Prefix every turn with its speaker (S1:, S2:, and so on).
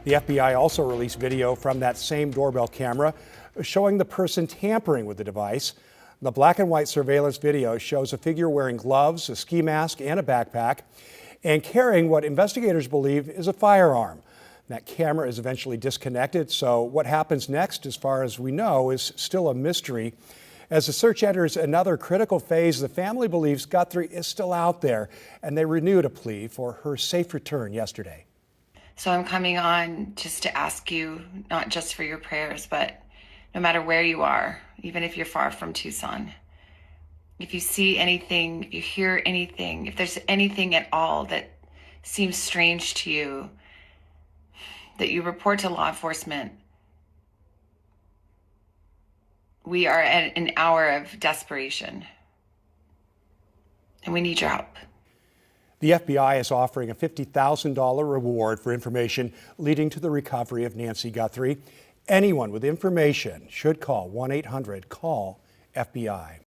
S1: The FBI also released video from that same doorbell camera showing the person tampering with the device. The black and white surveillance video shows a figure wearing gloves, a ski mask, and a backpack, and carrying what investigators believe is a firearm. That camera is eventually disconnected, so what happens next, as far as we know, is still a mystery. As the search enters another critical phase, the family believes Guthrie is still out there, and they renewed a plea for her safe return yesterday.
S2: So I'm coming on just to ask you, not just for your prayers, but no matter where you are, even if you're far from Tucson, if you see anything, if you hear anything, if there's anything at all that seems strange to you, that you report to law enforcement. We are at an hour of desperation, and we need your help.
S1: The FBI is offering a $50,000 reward for information leading to the recovery of Nancy Guthrie. Anyone with information should call 1-800-CALL-FBI.